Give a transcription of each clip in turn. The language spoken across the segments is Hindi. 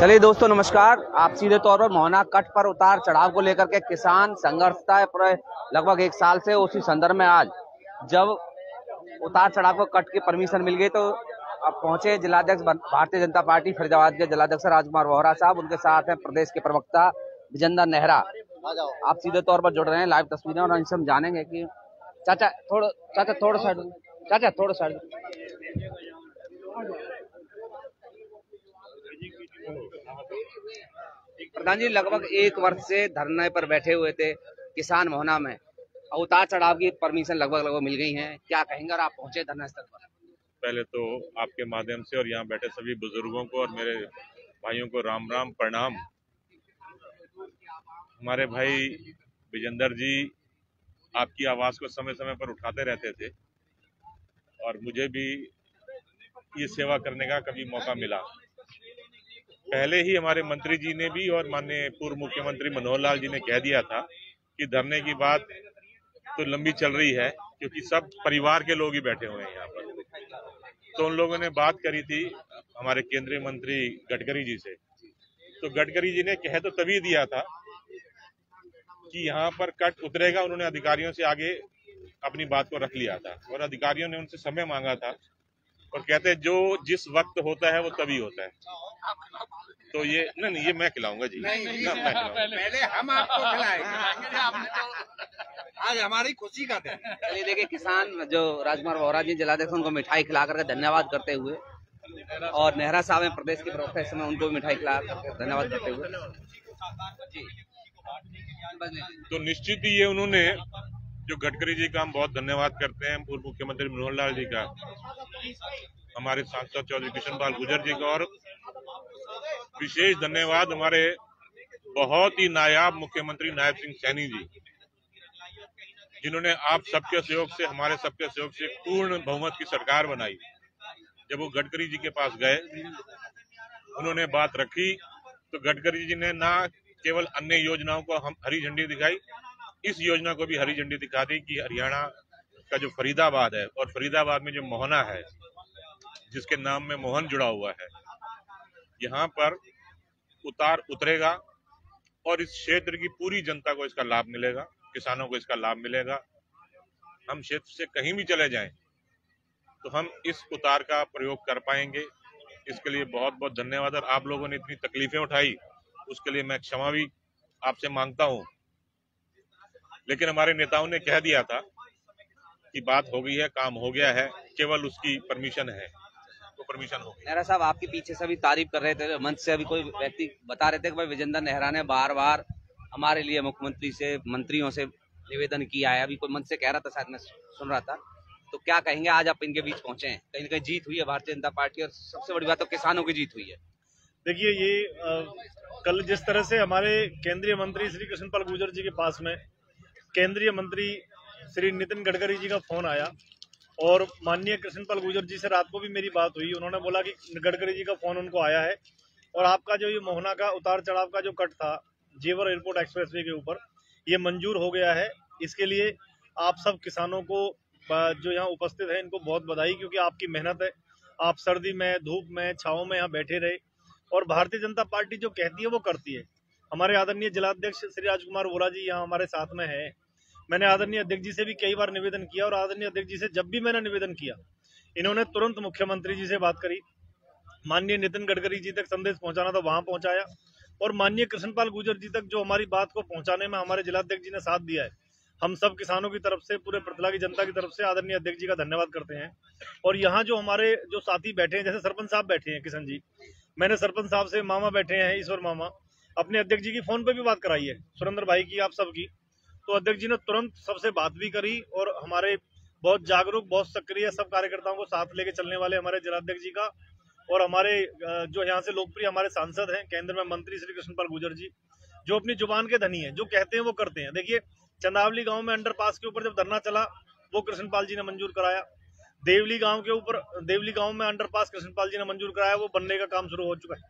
चलिए दोस्तों नमस्कार। आप सीधे तौर पर मोहना कट पर उतार चढ़ाव को लेकर के किसान संघर्षता है पूरे लगभग एक साल से। उसी संदर्भ में आज जब उतार चढ़ाव को कट की परमिशन मिल गई तो अब पहुंचे जिलाध्यक्ष भारतीय जनता पार्टी फरीदाबाद के जिलाध्यक्ष राजकुमार वोहरा साहब। उनके साथ हैं प्रदेश के प्रवक्ता विजेंद्र नेहरा। आप सीधे तौर पर जुड़ रहे हैं, लाइव तस्वीरें और इनसे हम जानेंगे कि चाचा थोड़ा साइड प्रधान जी, लगभग एक वर्ष से धरने पर बैठे हुए थे किसान मोहना में, उतार चढ़ाव की परमिशन लगभग मिल गई है, क्या कहेंगे? और आप पहुंचे धरना स्थल पर। पहले तो आपके माध्यम से और यहाँ बैठे सभी बुजुर्गों को और मेरे भाइयों को राम राम प्रणाम। हमारे भाई विजेंद्र जी आपकी आवाज को समय समय पर उठाते रहते थे और मुझे भी ये सेवा करने का कभी मौका मिला। पहले ही हमारे मंत्री जी ने भी और माननीय पूर्व मुख्यमंत्री मनोहर लाल जी ने कह दिया था कि धरने की बात तो लंबी चल रही है, क्योंकि सब परिवार के लोग ही बैठे हुए हैं यहाँ पर। तो उन लोगों ने बात करी थी हमारे केंद्रीय मंत्री गडकरी जी से, तो गडकरी जी ने कह तो तभी दिया था कि यहाँ पर कट उतरेगा। उन्होंने अधिकारियों से आगे अपनी बात को रख लिया था और अधिकारियों ने उनसे समय मांगा था और कहते जो जिस वक्त होता है वो तभी होता है। तो ये नहीं, ये मैं खिलाऊंगा जी। मैं खिलाऊंगा। पहले हम आपको खिलाएंगे, आपने तो आज हमारी खुशी का दिन। चलिए देखिए, किसान जो राजकुमार वोहरा जी जिलाध्यक्ष, उनको मिठाई खिला करके धन्यवाद करते हुए, और नेहरा साहब हैं प्रदेश के प्रवक्ता, इस समय उनको भी मिठाई खिला करके धन्यवाद करते हुए जी। तो निश्चित ही ये उन्होंने जो गडकरी जी का हम बहुत धन्यवाद करते हैं, पूर्व मुख्यमंत्री मनोहर लाल जी का, हमारे सांसद चौधरी कृष्ण पाल गुर्जर जी का, और विशेष धन्यवाद हमारे बहुत ही नायाब मुख्यमंत्री नायब सिंह सैनी जी, जिन्होंने आप सबके सहयोग से, हमारे सबके सहयोग से पूर्ण बहुमत की सरकार बनाई। जब वो गडकरी जी के पास गए, उन्होंने बात रखी, तो गडकरी जी ने ना केवल अन्य योजनाओं को हम हरी झंडी दिखाई, इस योजना को भी हरी झंडी दिखा दी कि हरियाणा का जो फरीदाबाद है और फरीदाबाद में जो मोहना है, जिसके नाम में मोहन जुड़ा हुआ है, यहाँ पर उतरेगा और इस क्षेत्र की पूरी जनता को इसका लाभ मिलेगा, किसानों को इसका लाभ मिलेगा। हम क्षेत्र से कहीं भी चले जाएं तो हम इस उतार का प्रयोग कर पाएंगे। इसके लिए बहुत बहुत धन्यवाद। और आप लोगों ने इतनी तकलीफें उठाई, उसके लिए मैं क्षमा भी आपसे मांगता हूं। लेकिन हमारे नेताओं ने कह दिया था कि बात हो गई है, काम हो गया है, केवल उसकी परमिशन है, तो परमिशन हो गई। नेहरा साहब आपके पीछे से भी तारीफ कर रहे थे मंच से, अभी कोई व्यक्ति बता रहे थे कि भाई विजेंद्र नेहरा ने बार बार हमारे लिए मुख्यमंत्री से, मंत्रियों से निवेदन किया है। अभी कोई मंच से कह रहा था, शायद मैं सुन रहा था, तो क्या कहेंगे? आज आप इनके बीच पहुंचे हैं, कहीं ना कहीं जीत हुई है भारतीय जनता पार्टी, और सबसे बड़ी बात तो किसानों की जीत हुई है। देखिए, ये कल जिस तरह से हमारे केंद्रीय मंत्री श्री कृष्ण पाल गुर्जर जी के पास में केंद्रीय मंत्री श्री नितिन गडकरी जी का फोन आया, और माननीय कृष्ण पाल गुर्जर जी से रात को भी मेरी बात हुई, उन्होंने बोला कि गडकरी जी का फोन उनको आया है और आपका जो ये मोहना का उतार चढ़ाव का जो कट था जेवर एयरपोर्ट एक्सप्रेसवे के ऊपर, ये मंजूर हो गया है। इसके लिए आप सब किसानों को जो यहाँ उपस्थित है, इनको बहुत बधाई, क्योंकि आपकी मेहनत है। आप सर्दी में, धूप में, छाँव में यहाँ बैठे रहे, और भारतीय जनता पार्टी जो कहती है वो करती है। हमारे आदरणीय जिलाध्यक्ष श्री राजकुमार वोहरा जी यहाँ हमारे साथ में है। मैंने आदरणीय अध्यक्ष जी से भी कई बार निवेदन किया, और आदरणीय अध्यक्ष जी से जब भी मैंने निवेदन किया, इन्होंने तुरंत मुख्यमंत्री जी से बात करी, माननीय नितिन गडकरी जी तक संदेश पहुंचाना था वहां पहुंचाया, और माननीय कृष्ण पाल गुर्जर जी तक जो हमारी बात को पहुंचाने में हमारे जिलाध्यक्ष जी ने साथ दिया है, हम सब किसानों की तरफ से, पूरे प्रतिला की जनता की तरफ से आदरणीय अध्यक्ष जी का धन्यवाद करते हैं। और यहाँ जो हमारे जो साथी बैठे हैं, जैसे सरपंच साहब बैठे हैं किशन जी, मैंने सरपंच साहब से, मामा बैठे हैं ईश्वर मामा, अपने अध्यक्ष जी की फोन पे भी बात कराई है, सुरेंद्र भाई की, आप सबकी। तो अध्यक्ष जी ने तुरंत सबसे बात भी करी, और हमारे बहुत जागरूक, बहुत सक्रिय, सब कार्यकर्ताओं को साथ लेके चलने वाले हमारे जिलाध्यक्ष जी का, और हमारे जो यहाँ से लोकप्रिय हमारे सांसद हैं, केंद्र में मंत्री श्री कृष्ण पाल गुर्जर जी, जो अपनी जुबान के धनी है, जो कहते हैं वो करते हैं। देखिए, चंदावली गांव में अंडरपास के ऊपर जब धरना चला, वो कृष्ण पाल जी ने मंजूर कराया। देवली गांव के ऊपर, देवली गांव में अंडरपास कृष्ण पाल जी ने मंजूर कराया, वो बनने का काम शुरू हो चुका है।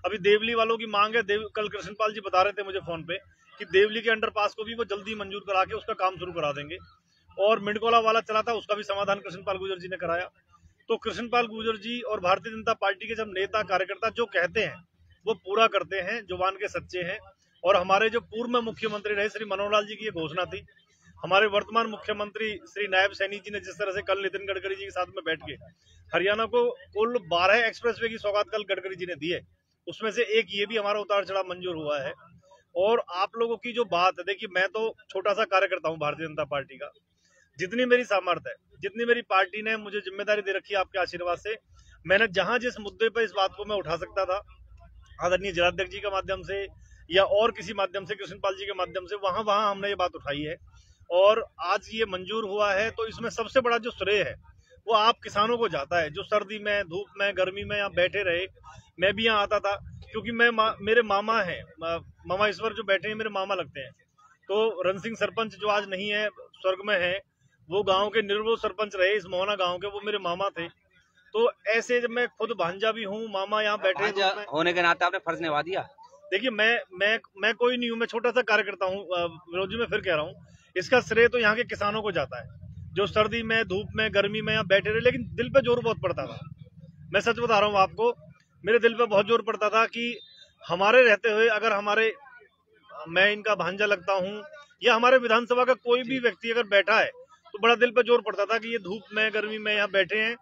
अभी देवली वालों की मांग है, कल कृष्ण पाल जी बता रहे थे मुझे फोन पे कि देवली के अंडरपास को भी वो जल्दी मंजूर करा के उसका काम शुरू करा देंगे। और मिंडकोला वाला चला था, उसका भी समाधान कृष्ण पाल गुर्जर जी ने कराया। तो कृष्ण पाल गुर्जर जी और भारतीय जनता पार्टी के जब नेता कार्यकर्ता जो कहते हैं वो पूरा करते हैं, जुबान के सच्चे हैं। और हमारे जो पूर्व में मुख्यमंत्री रहे श्री मनोहर लाल जी की ये घोषणा थी। हमारे वर्तमान मुख्यमंत्री श्री नायब सैनी जी ने जिस तरह से कल नितिन गडकरी जी के साथ में बैठ के हरियाणा को कुल 12 एक्सप्रेसवे की सौगात कल गडकरी जी ने दी है, उसमें से एक ये भी हमारा उतार चढ़ाव मंजूर हुआ है। और आप लोगों की जो बात है, देखिए मैं तो छोटा सा कार्यकर्ता हूँ भारतीय जनता पार्टी का, जितनी मेरी सामर्थ्य है, जितनी मेरी पार्टी ने मुझे जिम्मेदारी दे रखी है आपके आशीर्वाद से, मैंने जहां जिस मुद्दे पर इस बात को मैं उठा सकता था, आदरणीय जिलाध्यक्ष जी के माध्यम से या और किसी माध्यम से, कृष्णपाल जी के माध्यम से, वहां वहां हमने ये बात उठाई है और आज ये मंजूर हुआ है। तो इसमें सबसे बड़ा जो श्रेय है वो आप किसानों को जाता है, जो सर्दी में, धूप में, गर्मी में यहाँ बैठे रहे। मैं भी यहाँ आता था क्योंकि मेरे मामा हैं, मामा ईश्वर जो बैठे हैं मेरे मामा लगते हैं। तो रण सिंह सरपंच जो आज नहीं है, स्वर्ग में है, वो गांव के निर्वो सरपंच रहे इस मोहना गांव के, वो मेरे मामा थे। तो ऐसे जब मैं खुद भांजा भी हूँ, मामा यहाँ बैठे होने के नाते आपने फर्ज निभा दिया। देखिए मैं कोई नहीं हूँ, मैं छोटा सा कार्यकर्ता हूँ विनोद जी, मैं फिर कह रहा हूँ, इसका श्रेय तो यहाँ के किसानों को जाता है, जो सर्दी में, धूप में, गर्मी में यहाँ बैठे रहे। लेकिन दिल पे जोर बहुत पड़ता था, मैं सच बता रहा हूँ आपको, मेरे दिल पे बहुत जोर पड़ता था कि हमारे रहते हुए अगर मैं इनका भांजा लगता हूँ या हमारे विधानसभा का कोई भी व्यक्ति अगर बैठा है तो बड़ा दिल पे जोर पड़ता था कि ये धूप में, गर्मी में यहाँ बैठे हैं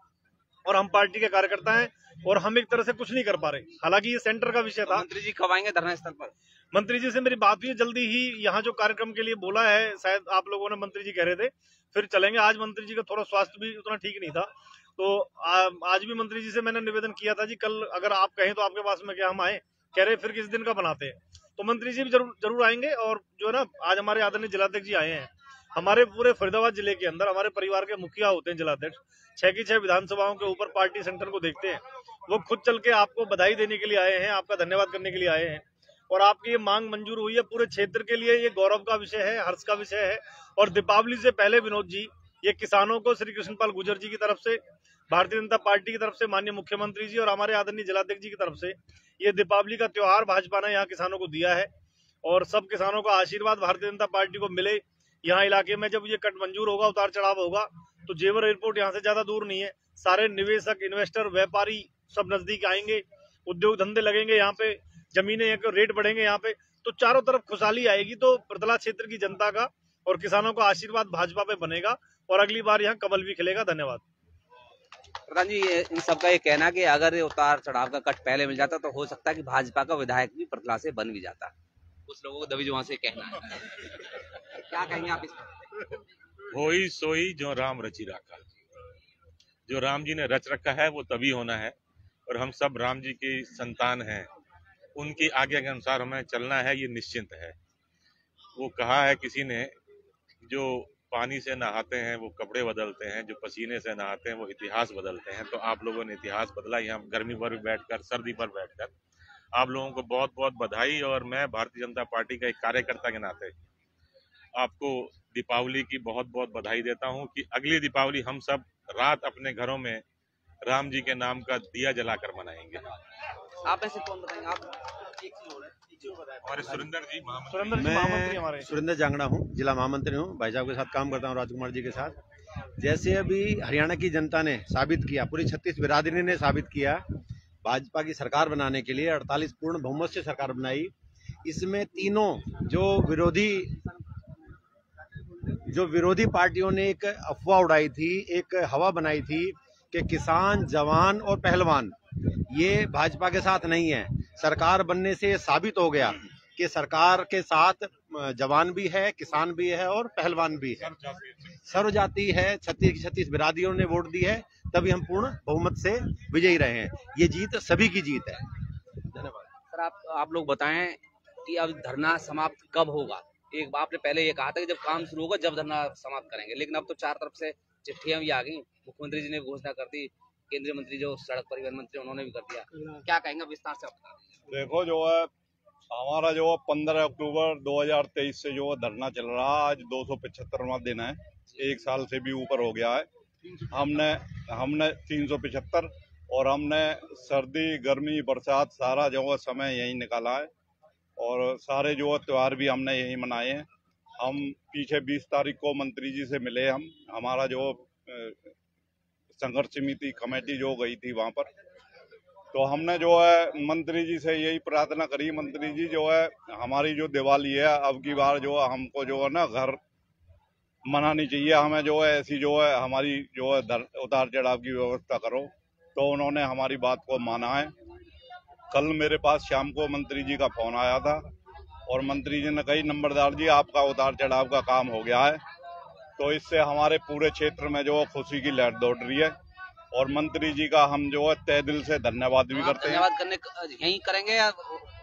और हम पार्टी के कार्यकर्ता हैं और हम एक तरह से कुछ नहीं कर पा रहे। हालांकि ये सेंटर का विषय था। मंत्री जी कब आएंगे धरना स्थल पर? मंत्री जी से मेरी बात हुई है, जल्दी ही यहाँ जो कार्यक्रम के लिए बोला है, शायद आप लोगों ने, मंत्री जी कह रहे थे फिर चलेंगे। आज मंत्री जी का थोड़ा स्वास्थ्य भी उतना ठीक नहीं था, तो आज भी मंत्री जी से मैंने निवेदन किया था जी, कल अगर आप कहें तो आपके पास में क्या हम आए, कह रहे फिर किस दिन का बनाते हैं। तो मंत्री जी भी जरूर आएंगे। और जो है ना, आज हमारे आदरणीय जिलाध्यक्ष जी आए हैं। हमारे पूरे फरीदाबाद जिले के अंदर हमारे परिवार के मुखिया होते हैं जिलाध्यक्ष, 6 की 6 विधानसभाओं के ऊपर पार्टी सेंटर को देखते हैं। वो खुद चल के आपको बधाई देने के लिए आए हैं, आपका धन्यवाद करने के लिए आए हैं। और आपकी ये मांग मंजूर हुई है, पूरे क्षेत्र के लिए ये गौरव का विषय है, हर्ष का विषय है। और दीपावली से पहले विनोद जी, ये किसानों को श्री कृष्णपाल गुर्जर जी की तरफ से, भारतीय जनता पार्टी की तरफ से, माननीय मुख्यमंत्री जी और हमारे आदरणीय जिलाध्यक्ष जी की तरफ से ये दीपावली का त्योहार भाजपा ने यहाँ किसानों को दिया है। और सब किसानों का आशीर्वाद भारतीय जनता पार्टी को मिले। यहाँ इलाके में जब ये कट मंजूर होगा, उतार चढ़ाव होगा, तो जेवर एयरपोर्ट यहाँ से ज्यादा दूर नहीं है। सारे निवेशक, इन्वेस्टर, व्यापारी सब नजदीक आएंगे, उद्योग धंधे लगेंगे यहाँ पे, जमीनें रेट बढ़ेंगे यहाँ पे, तो चारों तरफ खुशहाली आएगी। तो प्रतला क्षेत्र की जनता का और किसानों का आशीर्वाद भाजपा पे बनेगा और अगली बार यहाँ कमल भी खिलेगा। धन्यवाद। प्रधान जी, इन सबका ये कहना कि अगर उतार चढ़ाव का कट पहले मिल जाता तो हो सकता है कि भाजपा का विधायक भी प्रतला से बन भी जाता। कुछ लोगों को दबी जुबान से कहना है, क्या कहेंगे आप इस पर? होई सोई जो राम रची रखा, जो राम जी ने रच रखा है वो तभी होना है। और हम सब राम जी की संतान हैं, उनकी आज्ञा के अनुसार हमें चलना है, ये निश्चिंत है। वो कहा है किसी ने, जो पानी से नहाते हैं वो कपड़े बदलते हैं, जो पसीने से नहाते हैं वो इतिहास बदलते हैं। तो आप लोगों ने इतिहास बदला, यहाँ गर्मी पर बैठकर, सर्दी पर बैठकर। आप लोगों को बहुत बहुत बधाई। और मैं भारतीय जनता पार्टी का एक कार्यकर्ता के नाते आपको दीपावली की बहुत बहुत बधाई देता हूं कि अगली दीपावली हम सब रात अपने घरों में राम जी के नाम का दिया जलाकर मनाएंगे। आप ऐसे कौन बताएंगे? आप हमारे सुरेंद्र जी महामंत्री हमारे। सुरेंद्र जांगड़ा हूँ, जिला महामंत्री हूँ, भाई साहब के साथ काम करता हूँ, राजकुमार जी के साथ। जैसे अभी हरियाणा की जनता ने साबित किया, पूरी 36 बिरादरी ने साबित किया, भाजपा की सरकार बनाने के लिए 48 पूर्ण बहुमत से सरकार बनाई। इसमें तीनों जो विरोधी पार्टियों ने एक अफवाह उड़ाई थी, एक हवा बनाई थी कि किसान, जवान और पहलवान ये भाजपा के साथ नहीं है। सरकार बनने से साबित हो गया कि सरकार के साथ जवान भी है, किसान भी है और पहलवान भी है, सर्वजाति है। 36 की 36 बिरादरियों ने वोट दी है, तभी हम पूर्ण बहुमत से विजयी रहे हैं। ये जीत सभी की जीत है। धन्यवाद। सर, आप लोग बताएं कि अब धरना समाप्त कब होगा? एक आपने पहले ये कहा था कि जब काम शुरू होगा जब धरना समाप्त करेंगे, लेकिन अब तो चार तरफ से चिट्ठियां भी आ गई, मुख्यमंत्री जी ने घोषणा कर दी, केंद्रीय मंत्री जो सड़क परिवहन मंत्री उन्होंने भी कर दिया। क्या कहेंगे विस्तार से? देखो, जो है हमारा जो 15 अक्टूबर 2023 से जो धरना चल रहा है, आज 275वां दिन है, 1 साल से भी ऊपर हो गया है। हमने 375 और हमने सर्दी, गर्मी, बरसात सारा जो है समय यही निकाला है और सारे जो त्योहार भी हमने यही मनाए हैं। हम पीछे 20 तारीख को मंत्री जी से मिले, हमारा जो संघर्ष समिति कमेटी जो गई थी वहाँ पर, तो हमने जो है मंत्री जी से यही प्रार्थना करी, मंत्री जी जो है हमारी जो दिवाली है अब की बार जो है हमको जो है ना घर मनानी चाहिए, हमें जो है ऐसी जो है हमारी जो है उतार चढ़ाव की व्यवस्था करो। तो उन्होंने हमारी बात को माना है। कल मेरे पास शाम को मंत्री जी का फोन आया था और मंत्री जी ने कही नंबरदार जी आपका उतार चढ़ाव का काम हो गया है। तो इससे हमारे पूरे क्षेत्र में जो खुशी की लहर दौड़ रही है और मंत्री जी का हम जो है तहे दिल से धन्यवाद भी करते हैं। धन्यवाद करने यही करेंगे या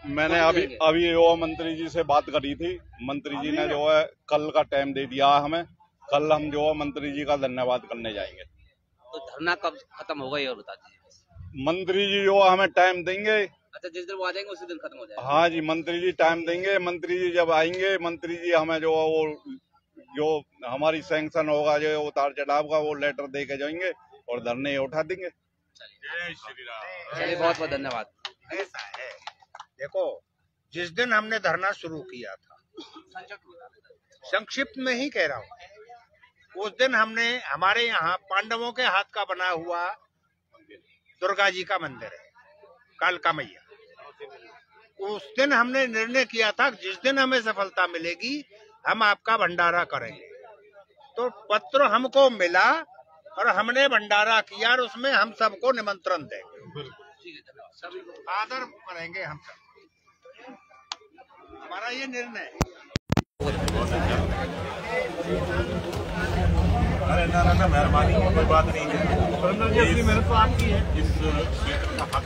मैंने अभी जो मंत्री जी से बात करी थी, मंत्री जी ने जो है कल का टाइम दे दिया हमें, कल हम जो है मंत्री जी का धन्यवाद करने जाएंगे। तो धरना कब खत्म होगा ये और बता दीजिए। मंत्री जी जो हमें टाइम देंगे। अच्छा, जिस दिन वो आ जाएंगे उसी दिन खत्म हो जाएगा। हाँ जी, मंत्री जी टाइम देंगे। मंत्री जी जब आएंगे, मंत्री जी हमें जो वो जो हमारी सैंक्शन होगा जो उतार चढ़ाव का वो लेटर दे के जाएंगे और धरने उठा देंगे। जय श्री राम। चलिए, बहुत बहुत धन्यवाद। ऐसा है, देखो जिस दिन हमने धरना शुरू किया था, संक्षिप्त में ही कह रहा हूँ, उस दिन हमने हमारे यहाँ पांडवों के हाथ का बना हुआ दुर्गा जी का मंदिर है, कालका मैया। उस दिन हमने निर्णय किया था जिस दिन हमें सफलता मिलेगी हम आपका भंडारा करेंगे। तो पत्र हमको मिला और हमने भंडारा किया और उसमें हम सबको निमंत्रण देंगे, आदर करेंगे हम सब, हमारा ये निर्णय है। अरे ना मेहरबानी कोई बात नहीं है, इस क्षेत्र का हक